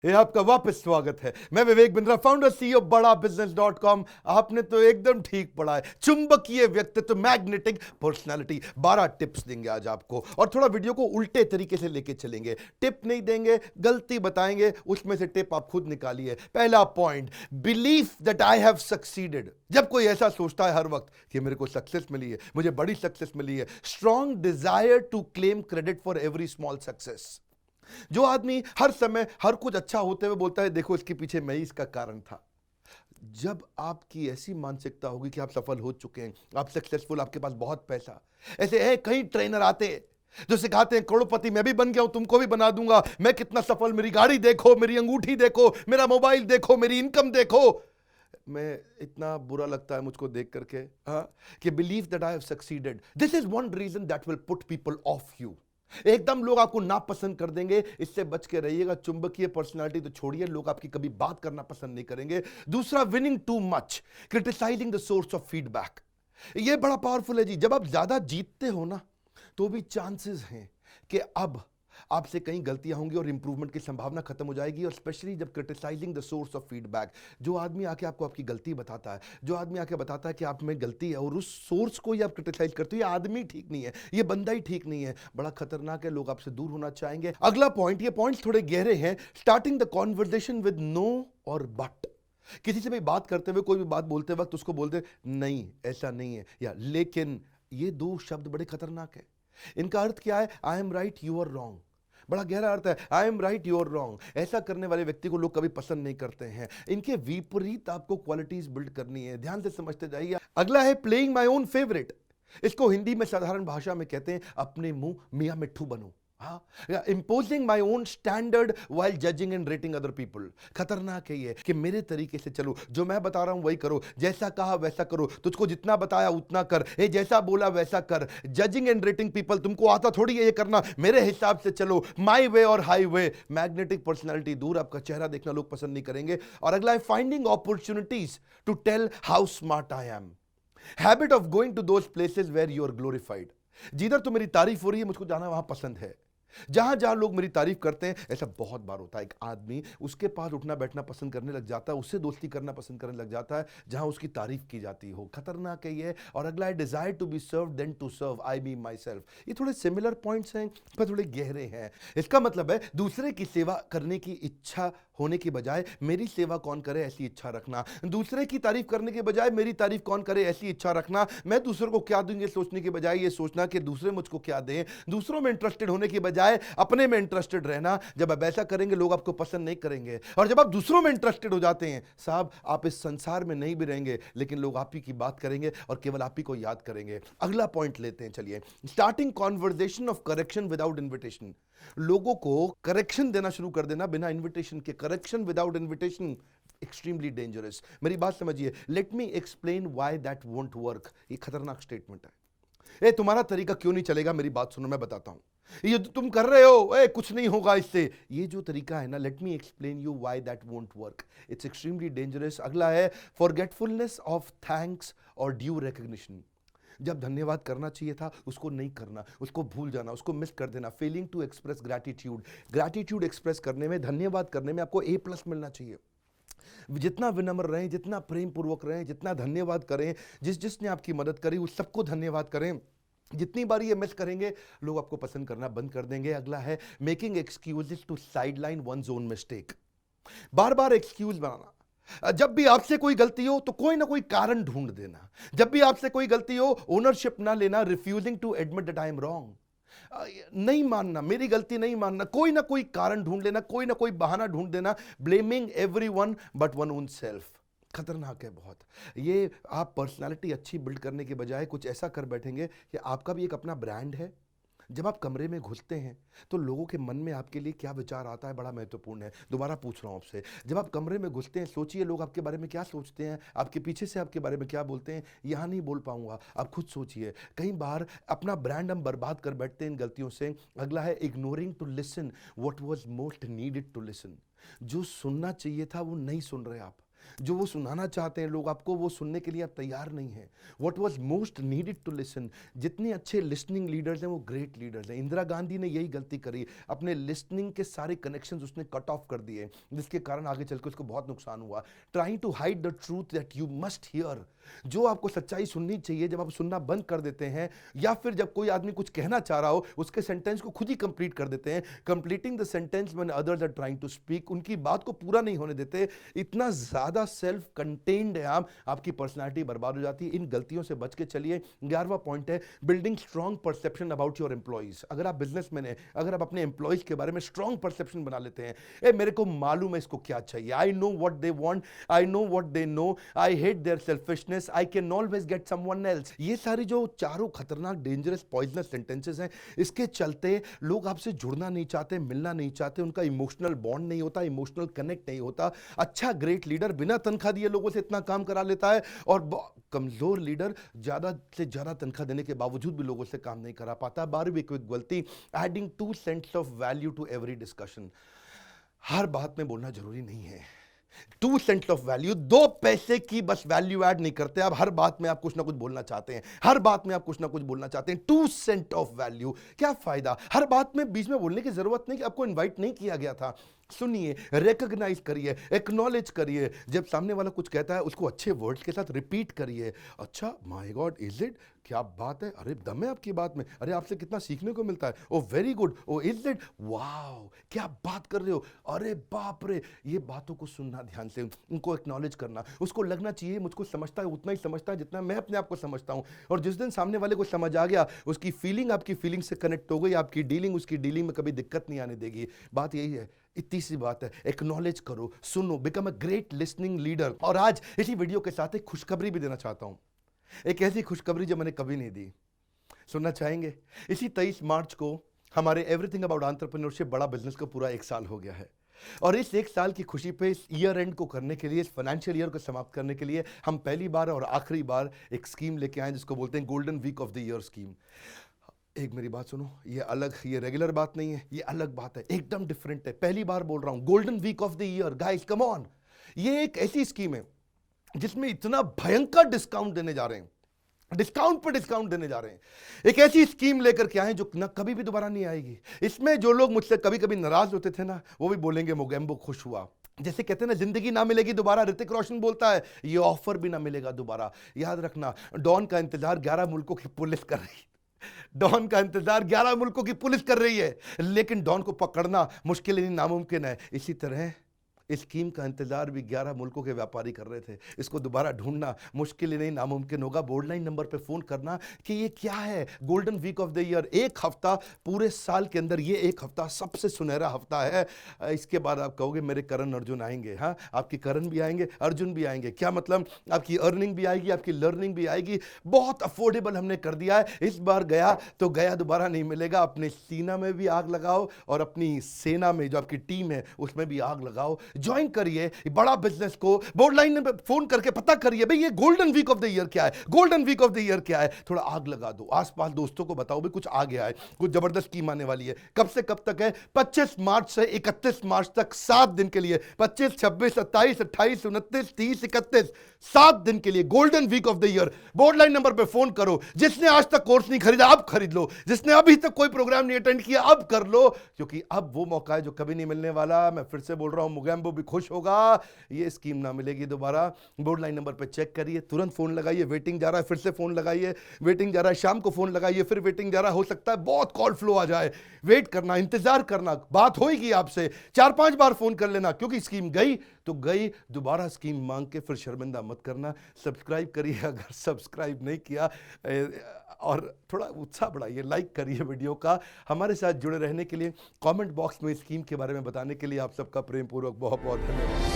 ये आपका वापस स्वागत है। मैं विवेक बिंद्रा, फाउंडर सीईओ बड़ा बिजनेस .com। आपने तो एकदम ठीक पढ़ा है। चुंबकीय व्यक्तित्व, मैग्नेटिक पर्सनालिटी। 12 टिप्स देंगे आज आपको, और थोड़ा वीडियो को उल्टे तरीके से लेके चलेंगे। टिप नहीं देंगे, गलती बताएंगे, उसमें से टिप आप खुद निकालिए। पहला point, belief that I have succeeded. जब कोई ऐसा सोचता है हर वक्त कि मेरे को सक्सेस मिली है, मुझे बड़ी सक्सेस मिली है, strong desire to claim credit for every small success. जो आदमी हर समय हर कुछ अच्छा होते हुए बोलता है देखो इसके पीछे मैं ही इसका कारण था। जब आपकी ऐसी मानसिकता होगी कि आप सफल हो चुके हैं, आप सक्सेसफुल, आपके पास बहुत पैसा, ऐसे है कई ट्रेनर आते हैं जो सिखाते हैं करोड़पति मैं भी बन गया हूं, तुमको भी बना दूंगा, मैं कितना सफल, मेरी गाड़ी देखो, मेरी अंगूठी देखो, मेरा मोबाइल देखो, मेरी इनकम देखो। मैं इतना बुरा लगता है मुझको देख करके, हाँ, कि believe that I have succeeded, this is one reason that will put people off you. एकदम लोग आपको नापसंद कर देंगे, इससे बच के रहिएगा। चुंबकीय पर्सनालिटी तो छोड़िए, लोग आपकी कभी बात करना पसंद नहीं करेंगे। दूसरा, winning too much, criticising the source of feedback. ये बड़ा पावरफुल है जी। जब आप ज्यादा जीतते हो ना, तो भी चांसेस हैं कि अब आपसे कई गलतियां होंगी और इंप्रूवमेंट की संभावना खत्म हो जाएगी। और स्पेशली जब criticising the source of feedback, जो आदमी आके आपको आपकी गलती बताता है, जो आदमी आके बताता है कि आप में गलती है और उस सोर्स को ही आप क्रिटिसाइज करते हो, ये आदमी ठीक नहीं है, ये बंदा ही ठीक नहीं है, बड़ा खतरनाक है, लोग आपसे दूर होना चाहेंगे। अगला पॉइंट, ये पॉइंट्स थोड़े गहरे हैं, starting the conversation with no और बट। किसी से भी बात करते हुए, कोई भी बात बोलते वक्त उसको बोलते नहीं, ऐसा नहीं है, या लेकिन। ये दो शब्द बड़े खतरनाक है। इनका अर्थ क्या है? I am right, you are wrong. बड़ा गहरा अर्थ है। I am right, you are wrong. ऐसा करने वाले व्यक्ति को लोग कभी पसंद नहीं करते हैं। इनके विपरीत आपको क्वालिटीज बिल्ड करनी है, ध्यान से समझते जाइए। अगला है प्लेइंग माई ओन फेवरेट। इसको हिंदी में साधारण भाषा में कहते हैं अपने मुंह मियां मिट्ठू बनो। हाँ, imposing my own standard while judging and rating other people. खतरनाक है ये कि मेरे तरीके से चलो, जो मैं बता रहा हूं वही करो, जैसा कहा वैसा करो, तुझको जितना बताया उतना कर, ये जैसा बोला वैसा कर। जजिंग एंड रेटिंग पीपल, तुमको आता थोड़ी है ये करना, मेरे हिसाब से चलो, माई वे और हाई वे। मैग्नेटिक पर्सनैलिटी दूर, आपका चेहरा देखना लोग पसंद नहीं करेंगे। और अगला है finding opportunities to tell how smart I am. Habit of going to those places where you are glorified. जिधर तो मेरी तारीफ हो रही है, मुझको जाना वहां पसंद है। जहां जहां लोग मेरी तारीफ करते हैं, ऐसा बहुत बार होता है, एक आदमी उसके पास उठना बैठना पसंद करने लग जाता है, उससे दोस्ती करना पसंद करने लग जाता है जहां उसकी तारीफ की जाती हो। खतरनाक है ये। और अगला है desire to be serve then to serve, I be myself. ये थोड़े सिमिलर पॉइंट्स हैं पर थोड़े गहरे हैं। इसका मतलब है दूसरे की सेवा करने की इच्छा होने की बजाय मेरी सेवा कौन करे ऐसी इच्छा रखना। दूसरे की तारीफ करने के बजाय मेरी तारीफ कौन करे ऐसी इच्छा रखना। मैं दूसरों को क्या दूंगे सोचने के बजाय ये सोचना कि दूसरे मुझको क्या दें। दूसरों में इंटरेस्टेड होने की बजाय अपने में इंटरेस्टेड रहना। जब आप ऐसा करेंगे लोग आपको पसंद नहीं करेंगे। और जब आप दूसरों में इंटरेस्टेड हो जाते हैं साहब, आप इस संसार में नहीं भी रहेंगे, लेकिन लोग आप ही की बात करेंगे और केवल आप ही को याद करेंगे। अगला पॉइंट लेते हैं, चलिए। Starting conversation of correction without invitation. लोगों को करेक्शन देना शुरू कर देना बिना इन्विटेशन के। Correction without invitation extremely dangerous. मेरी बात समझिए। Let me explain why that won't work. ये खतरनाक स्टेटमेंट है। ए, तुम्हारा तरीका क्यों नहीं चलेगा, मेरी बात सुनो, मैं बताता हूं। ये जो तुम कर रहे हो, ए, कुछ नहीं होगा इससे। ये जो तरीका है ना, let me explain you why that won't work, it's extremely dangerous. अगला है फॉरगेटफुलनेस ऑफ थैंक्स और ड्यू रिकग्निशन। जब धन्यवाद करना चाहिए था उसको नहीं करना, उसको भूल जाना, उसको मिस कर देना। Failing to express gratitude. Gratitude express करने में, धन्यवाद करने में आपको A+ मिलना चाहिए। जितना विनम्र रहें, जितना प्रेम पूर्वक रहें, जितना धन्यवाद करें, जिसने आपकी मदद करी उस सबको धन्यवाद करें। जितनी बार ये मिस करेंगे लोग आपको पसंद करना बंद कर देंगे। अगला है making excuses to sideline one's own mistake. बार बार एक्सक्यूज बनाना। जब भी आपसे कोई गलती हो तो कोई ना कोई कारण ढूंढ देना। जब भी आपसे कोई गलती हो ओनरशिप ना लेना। Refusing to admit that I am wrong. नहीं मानना, मेरी गलती नहीं मानना, कोई ना कोई कारण ढूंढ लेना, कोई ना कोई बहाना ढूंढ देना। Blaming everyone but one own self. खतरनाक है बहुत ये। आप पर्सनालिटी अच्छी बिल्ड करने के बजाय कुछ ऐसा कर बैठेंगे कि आपका भी एक अपना ब्रांड है। जब आप कमरे में घुसते हैं तो लोगों के मन में आपके लिए क्या विचार आता है, बड़ा महत्वपूर्ण है। दोबारा पूछ रहा हूं आपसे, जब आप कमरे में घुसते हैं सोचिए लोग आपके बारे में क्या सोचते हैं, आपके पीछे से आपके बारे में क्या बोलते हैं। यहां नहीं बोल पाऊंगा, आप खुद सोचिए। कई बार अपना ब्रांड हम बर्बाद कर बैठते हैं इन गलतियों से। अगला है ignoring to listen what was most needed to listen. जो सुनना चाहिए था वो नहीं सुन रहे आप। जो वो सुनाना चाहते हैं लोग आपको, वो सुनने के लिए आप तैयार नहीं हैं। What was most needed to listen. जितने अच्छे लिसनिंग लीडर्स हैं वो ग्रेट लीडर्स हैं। इंदिरा गांधी ने यही गलती करी, अपने लिसनिंग के सारे कनेक्शंस उसने कट ऑफ कर दिए, जिसके कारण आगे चलकर उसको बहुत नुकसान हुआ। Trying to hide the truth that you must hear. जो आपको सच्चाई सुननी चाहिए, जब आप सुनना बंद कर देते हैं, या फिर जब कोई आदमी कुछ कहना चाह रहा हो उसके सेंटेंस को खुद ही कंप्लीट कर देते हैं। Completing the sentence when others are trying to speak, उनकी बात को पूरा नहीं होने देते। इतना ज्यादा सेल्फ कंटेन्ड है आप, आपकी पर्सनालिटी बर्बाद हो जाती है। इन गलतियों से बच के चलिए। 11वां पॉइंट है building strong perception about your employees. अगर आप बिजनेसमैन हैं, अगर आप अपने एम्प्लॉइज के बारे में स्ट्रॉन्ग परसेप्शन बना लेते हैं, ए मेरे को मालूम है इसको क्या चाहिए, I know what they want, I know what they know, I hate their selfishness, I can always get someone else. ये सारी जो चारों खतरनाक डेंजरस पॉइजनस सेंटेंसेस हैं, इसके चलते लोग आपसे जुड़ना नहीं चाहते, मिलना नहीं चाहते, उनका इमोशनल बॉन्ड नहीं होता, इमोशनल कनेक्ट नहीं होता। अच्छा ग्रेट लीडर बिना तनख्वाह दिए लोगों से इतना काम करा लेता है, और कमजोर लीडर ज्यादा से ज्यादा तनख्वाह देने के बावजूद भी लोगों से काम नहीं करा पाता। 12वीं क्विक गलती, adding 2 cents of value to every discussion. हर बात में बोलना जरूरी नहीं है। 2 सेंट्स ऑफ वैल्यू, 2 पैसे की बस वैल्यू ऐड नहीं करते आप। हर बात में आप कुछ ना कुछ बोलना चाहते हैं, हर बात में आप कुछ ना कुछ बोलना चाहते हैं। 2 सेंट ऑफ वैल्यू, क्या फायदा हर बात में बीच में बोलने की जरूरत नहीं कि आपको इनवाइट नहीं किया गया था। सुनिए, रिकॉग्नाइज करिए, एक्नॉलेज करिए। जब सामने वाला कुछ कहता है उसको अच्छे वर्ड्स के साथ रिपीट करिए। अच्छा, माय गॉड, इज इट, क्या बात है, अरे दम है आपकी बात में, अरे आपसे कितना सीखने को मिलता है, oh very good, oh is it, wow क्या बात कर रहे हो, अरे बाप रे। ये बातों को सुनना ध्यान से, उनको एक्नॉलेज करना। उसको लगना चाहिए मुझको समझता है, उतना ही समझता है जितना मैं अपने आप को समझता हूं। और जिस दिन सामने वाले को समझ आ गया, उसकी फीलिंग आपकी फीलिंग से कनेक्ट हो गई, आपकी डीलिंग उसकी डीलिंग में कभी दिक्कत नहीं आने देगी। बात यही है, इतनी सी बात है। एक्नॉलेज करो, सुनो, become a great listening leader. और आज इसी वीडियो के साथ एक खुशखबरी भी देना चाहता हूं, एक ऐसी खुशखबरी जो मैंने कभी नहीं दी। सुनना चाहेंगे? इसी 23 मार्च को हमारे एवरीथिंग अबाउट एंटरप्रेन्योरशिप बड़ा बिजनेस को पूरा 1 साल हो गया है। और इस 1 साल की खुशी पे, इस ईयर एंड को करने के लिए, इस फाइनेंशियल ईयर को समाप्त करने के लिए, हम पहली बार और आखिरी बार एक स्कीम लेके आए जिसको बोलते हैं golden week of the year scheme. एक मेरी बात सुनो, ये अलग, ये रेगुलर बात नहीं है, ये अलग बात है, एकदम डिफरेंट है। पहली बार बोल रहा हूं, golden week of the year. Guys come on, ये एक ऐसी स्कीम है जिसमें इतना भयंकर डिस्काउंट देने जा रहे हैं, डिस्काउंट पर डिस्काउंट देने जा रहे हैं। एक ऐसी स्कीम लेकर के आए जो ना कभी भी दोबारा नहीं आएगी। इसमें जो लोग मुझसे कभी कभी नाराज होते थे ना, वो भी बोलेंगे मोगेम्बो खुश हुआ। जैसे कहते हैं ना, जिंदगी ना मिलेगी दोबारा, ऋतिक रोशन बोलता है, ये ऑफर भी ना मिलेगा दोबारा। याद रखना, डॉन का इंतजार 11 मुल्कों की पुलिस कर रही है। डॉन का इंतजार 11 मुल्कों की पुलिस कर रही है, लेकिन डॉन को पकड़ना मुश्किल नहीं, नामुमकिन है। इसी तरह इस स्कीम का इंतजार भी 11 मुल्कों के व्यापारी कर रहे थे। इसको दोबारा ढूंढना मुश्किल ही नहीं, नामुमकिन होगा। बोर्डलाइन नंबर पे फोन करना कि ये क्या है golden week of the year. एक हफ्ता पूरे साल के अंदर, ये एक हफ्ता सबसे सुनहरा हफ्ता है। इसके बाद आप कहोगे मेरे करण अर्जुन आएंगे। हाँ, आपकी करण भी आएंगे, अर्जुन भी आएंगे। क्या मतलब? आपकी अर्निंग भी आएगी, आपकी लर्निंग भी आएगी। बहुत अफोर्डेबल हमने कर दिया है। इस बार गया तो गया, दोबारा नहीं मिलेगा। अपने सीना में भी आग लगाओ और अपनी सेना में जो आपकी टीम है उसमें भी आग लगाओ। ज्वाइन करिए बड़ा बिजनेस को। बोर्डलाइन में फोन करके पता करिए भाई ये golden week of the year क्या है, golden week of the year क्या है। थोड़ा आग लगा दो, आसपास दोस्तों को बताओ भाई कुछ आ गया है, कुछ जबरदस्त स्कीम आने वाली है। कब से कब तक है? 25 मार्च से 31 मार्च तक, 7 दिन के लिए। 25, 26, 27, 28, 29, 30, 31, 7 दिन के लिए golden week of the year. Borderline number पे फोन करो। जिसने आज तक कोर्स नहीं खरीदा अब खरीद लो, जिसने अभी तक कोई प्रोग्राम नहीं अटेंड किया अब कर लो, क्योंकि अब वो मौका है जो कभी नहीं मिलने वाला। मैं फिर से बोल रहा हूं, मोगेम्बो भी खुश होगा। ये स्कीम ना मिलेगी दोबारा। बोर्डलाइन नंबर पे चेक करिए, तुरंत फोन लगाइए। वेटिंग जा रहा है, फिर से फोन लगाइए। वेटिंग जा रहा है, शाम को फोन लगाइए, फिर वेटिंग जा रहा है। हो सकता है बहुत कॉल फ्लो आ जाए। वेट करना, इंतजार करना, बात होगी आपसे। 4-5 बार फोन कर लेना, क्योंकि स्कीम गई तो गई। दोबारा स्कीम मांग के फिर शर्मिंदा मत करना। सब्सक्राइब करिए अगर सब्सक्राइब नहीं किया, और थोड़ा उत्साह बढ़ाइए, लाइक करिए वीडियो का। हमारे साथ जुड़े रहने के लिए, कमेंट बॉक्स में स्कीम के बारे में बताने के लिए आप सबका प्रेम पूर्वक बहुत बहुत धन्यवाद।